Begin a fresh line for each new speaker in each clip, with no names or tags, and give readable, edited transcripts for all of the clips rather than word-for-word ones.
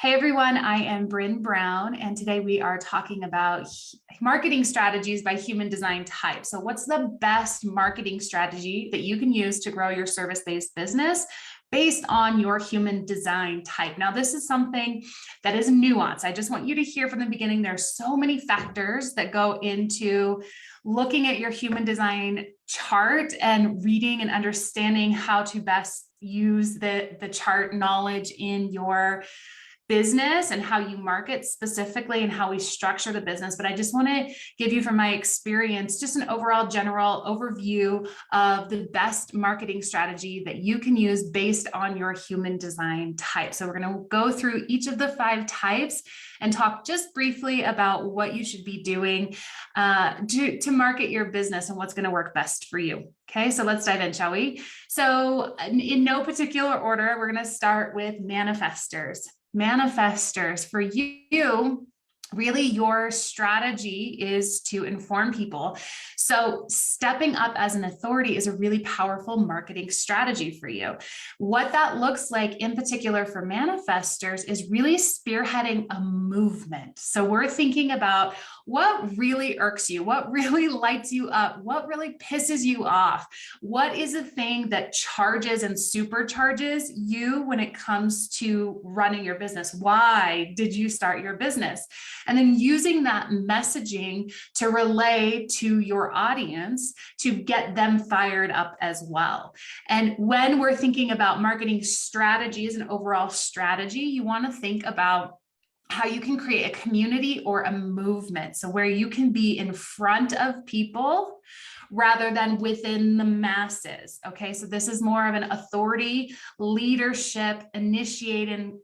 Hey everyone, I am Bryn Brown, and today we are talking about marketing strategies by human design type. So, what's the best marketing strategy that you can use to grow your service-based business based on your human design type? Now, this is something that is nuanced. I just want you to hear from the beginning. There's so many factors that go into looking at your human design chart and reading and understanding how to best use the chart knowledge in your business and how you market specifically and how we structure the business. But I just want to give you from my experience, just an overall general overview of the best marketing strategy that you can use based on your human design type. So we're going to go through each of the 5 types and talk just briefly about what you should be doing to market your business and what's going to work best for you. Okay, so let's dive in, shall we? So in no particular order, we're going to start with manifestors. Manifestors, for you, really your strategy is to inform people. So stepping up as an authority is a really powerful marketing strategy for you. What that looks like in particular for manifestors is really spearheading a movement. So we're thinking about what really irks you, what really lights you up, what really pisses you off, what is a thing that charges and supercharges you when it comes to running your business? Why did you start your business? And then using that messaging to relay to your audience to get them fired up as well. And when we're thinking about marketing strategies and overall strategy, you want to think about how you can create a community or a movement. So where you can be in front of people rather than within the masses. Okay, so this is more of an authority, leadership, initiating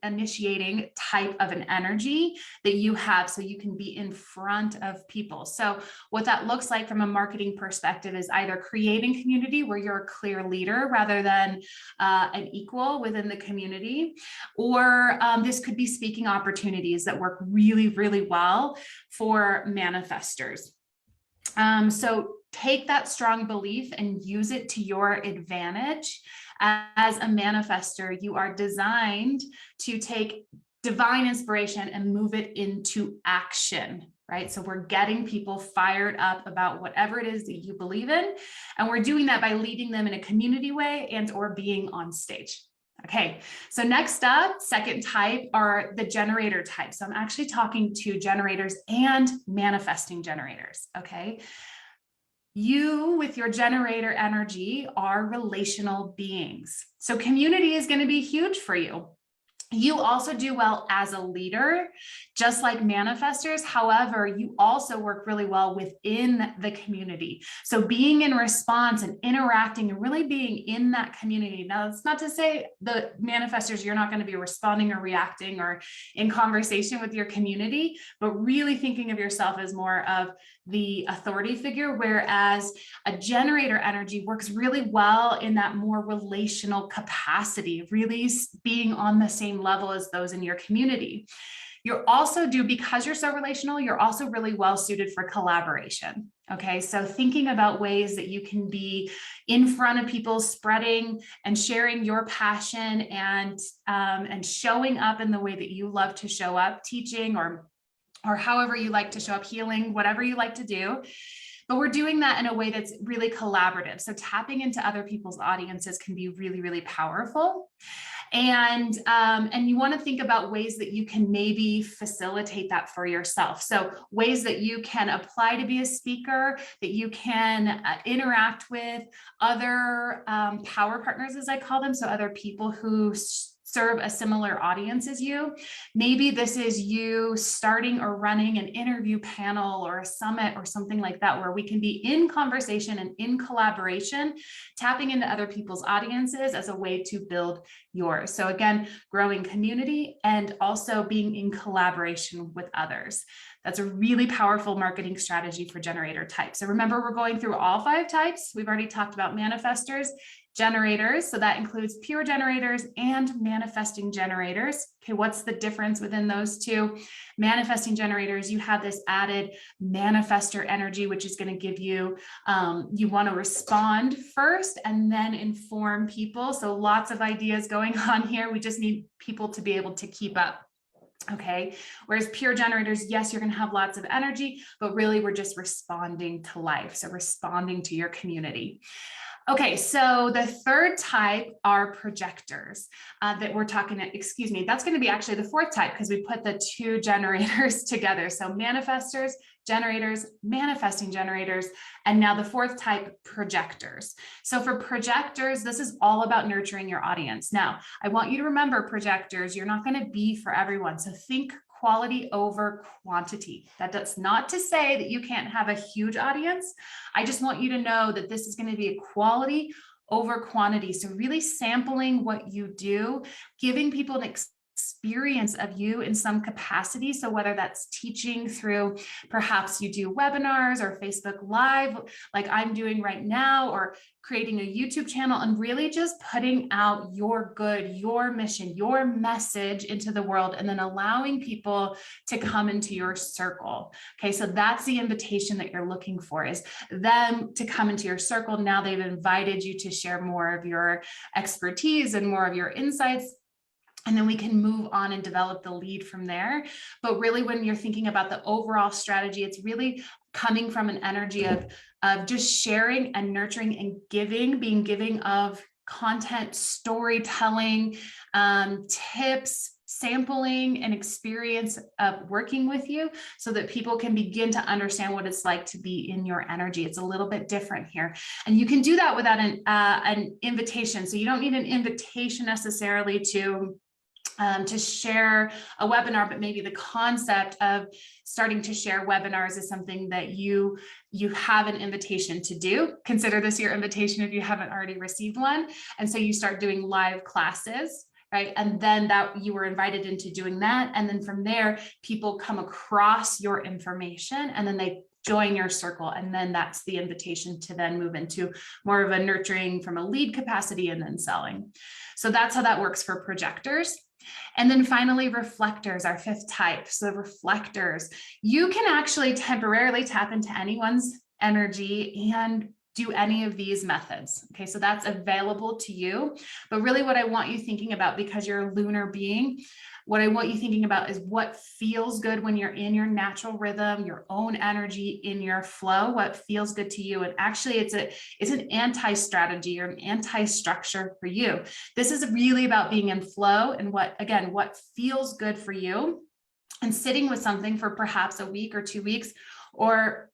type of an energy that you have, so you can be in front of people. So what that looks like from a marketing perspective is either creating community where you're a clear leader rather than an equal within the community, or this could be speaking opportunities that work really, really well for manifestors. So take that strong belief and use it to your advantage. As a manifestor, you are designed to take divine inspiration and move it into action, right? So we're getting people fired up about whatever it is that you believe in. And we're doing that by leading them in a community way and or being on stage. Okay, so next up, second type are the generator type. So I'm actually talking to generators and manifesting generators, okay? You, with your generator energy, are relational beings. So community is going to be huge for you. You also do well as a leader, just like manifestors. However, you also work really well within the community. So being in response and interacting and really being in that community. Now, it's not to say the manifestors, you're not going to be responding or reacting or in conversation with your community, but really thinking of yourself as more of the authority figure, whereas a generator energy works really well in that more relational capacity, really being on the same level as those in your community. You're also because you're so relational, you're also really well suited for collaboration. Okay, so thinking about ways that you can be in front of people, spreading and sharing your passion and showing up in the way that you love to show up, teaching or however you like to show up, healing, whatever you like to do. But we're doing that in a way that's really collaborative. So tapping into other people's audiences can be really, really powerful. And you want to think about ways that you can maybe facilitate that for yourself. So ways that you can apply to be a speaker, that you can interact with other power partners, as I call them. So other people who serve a similar audience as you. Maybe this is you starting or running an interview panel or a summit or something like that, where we can be in conversation and in collaboration, tapping into other people's audiences as a way to build yours. So again, growing community and also being in collaboration with others. That's a really powerful marketing strategy for generator types. So remember, we're going through all 5 types. We've already talked about manifestors, generators. So that includes pure generators and manifesting generators. Okay, what's the difference within those two? Manifesting generators, you have this added manifestor energy, which is going to give you, you want to respond first and then inform people. So lots of ideas going on here. We just need people to be able to keep up. Okay. Whereas pure generators, yes, you're going to have lots of energy, but really we're just responding to life. So responding to your community. Okay, so the third type are projectors that we're talking, excuse me, that's going to be actually the fourth type because we put the two generators together. So manifestors, generators, manifesting generators, and now the fourth type, projectors. So for projectors, this is all about nurturing your audience. Now, I want you to remember projectors, you're not going to be for everyone. So think quality over quantity. That's not to say that you can't have a huge audience. I just want you to know that this is going to be a quality over quantity. So really sampling what you do, giving people an experience of you in some capacity. So whether that's teaching through, perhaps you do webinars or Facebook Live, like I'm doing right now, or creating a YouTube channel and really just putting out your good, your mission, your message into the world, and then allowing people to come into your circle. Okay, so that's the invitation that you're looking for, is them to come into your circle. Now they've invited you to share more of your expertise and more of your insights. And then we can move on and develop the lead from there. But really, when you're thinking about the overall strategy, it's really coming from an energy of just sharing and nurturing and giving, being giving of content, storytelling, tips, sampling, and experience of working with you so that people can begin to understand what it's like to be in your energy. It's a little bit different here. And you can do that without an invitation. So you don't need an invitation necessarily to share a webinar, but maybe the concept of starting to share webinars is something that you have an invitation to do. Consider this your invitation if you haven't already received one. And so you start doing live classes, right? And then that you were invited into doing that. And then from there, people come across your information and then they join your circle. And then that's the invitation to then move into more of a nurturing from a lead capacity and then selling. So that's how that works for projectors. And then finally, reflectors, our fifth type. So reflectors, you can actually temporarily tap into anyone's energy and do any of these methods. Okay, so that's available to you. But really what I want you thinking about, because you're a lunar being, what I want you thinking about is what feels good when you're in your natural rhythm, your own energy, in your flow, what feels good to you. And actually it's an anti-strategy or an anti-structure for you. This is really about being in flow and what feels good for you, and sitting with something for perhaps a week or 2 weeks, or,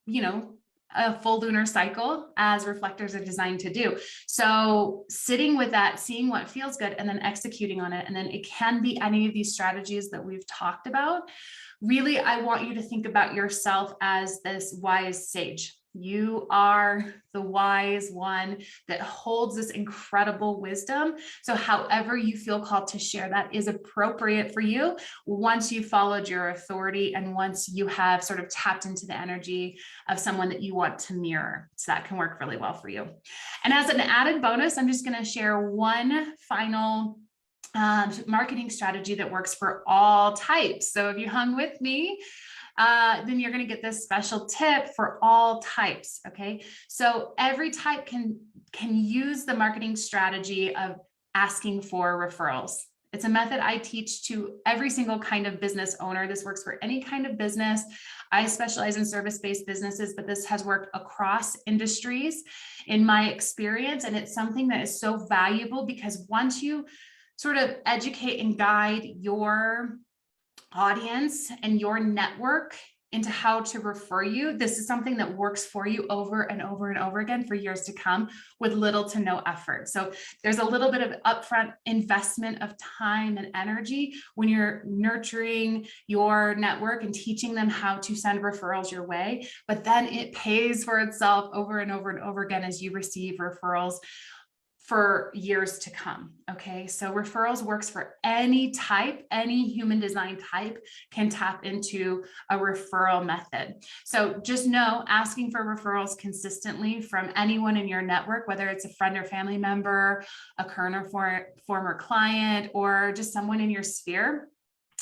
a full lunar cycle, as reflectors are designed to do. So sitting with that, seeing what feels good, and then executing on it. And then it can be any of these strategies that we've talked about. Really, I want you to think about yourself as this wise sage. You are the wise one that holds this incredible wisdom. So however you feel called to share that is appropriate for you once you followed your authority and once you have sort of tapped into the energy of someone that you want to mirror. So that can work really well for you. And as an added bonus, I'm just going to share one final marketing strategy that works for all types. So if you hung with me, then you're going to get this special tip for all types. Okay, so every type can use the marketing strategy of asking for referrals. It's a method I teach to every single kind of business owner. This works for any kind of business. I specialize in service-based businesses, but this has worked across industries in my experience. And it's something that is so valuable because once you sort of educate and guide your audience and your network into how to refer you, this is something that works for you over and over and over again for years to come with little to no effort. So there's a little bit of upfront investment of time and energy when you're nurturing your network and teaching them how to send referrals your way, but then it pays for itself over and over and over again as you receive referrals for years to come. Okay, so referrals works for any type, any human design type can tap into a referral method. So just know, asking for referrals consistently from anyone in your network, whether it's a friend or family member, a current or former client, or just someone in your sphere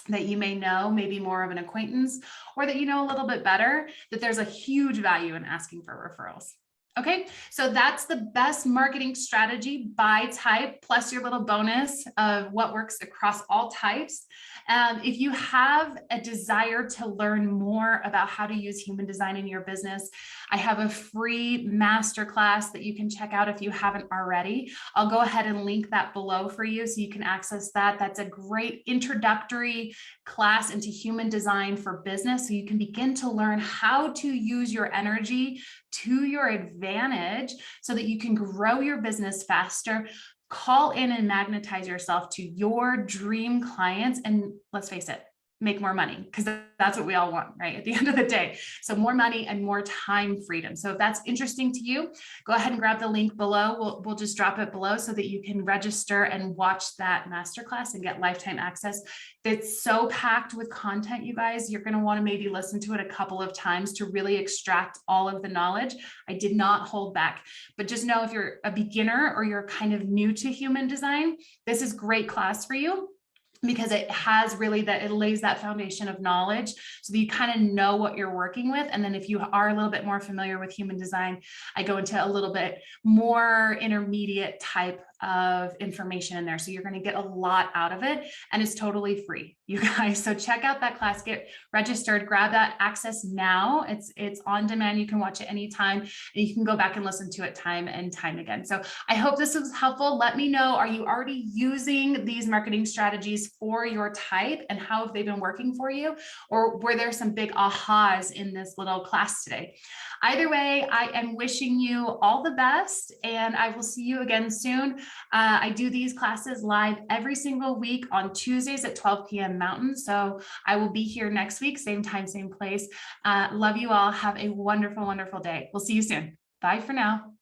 that you may know, maybe more of an acquaintance, or that you know a little bit better, that there's a huge value in asking for referrals. Okay, so that's the best marketing strategy by type, plus your little bonus of what works across all types. If you have a desire to learn more about how to use human design in your business, I have a free masterclass that you can check out if you haven't already. I'll go ahead and link that below for you so you can access that. That's a great introductory class into human design for business, so you can begin to learn how to use your energy to your advantage so that you can grow your business faster, call in and magnetize yourself to your dream clients, and let's face it, make more money, because that's what we all want, right? At the end of the day. So more money and more time freedom. So if that's interesting to you, go ahead and grab the link below. We'll just drop it below so that you can register and watch that masterclass and get lifetime access. It's so packed with content, you guys. You're going to want to maybe listen to it a couple of times to really extract all of the knowledge. I did not hold back, but just know if you're a beginner or you're kind of new to human design, this is great class for you, because it has really that, it lays that foundation of knowledge so that you kind of know what you're working with. And then if you are a little bit more familiar with human design, I go into a little bit more intermediate type of information in there. So you're going to get a lot out of it, and it's totally free, you guys. So check out that class, get registered, grab that access now. It's on demand. You can watch it anytime, and you can go back and listen to it time and time again. So I hope this was helpful. Let me know, are you already using these marketing strategies for your type, and how have they been working for you? Or were there some big ahas in this little class today? Either way, I am wishing you all the best, and I will see you again soon. I do these classes live every single week on Tuesdays at 12 p.m. Mountain. So I will be here next week, same time, same place. Love you all. Have a wonderful, wonderful day. We'll see you soon. Bye for now.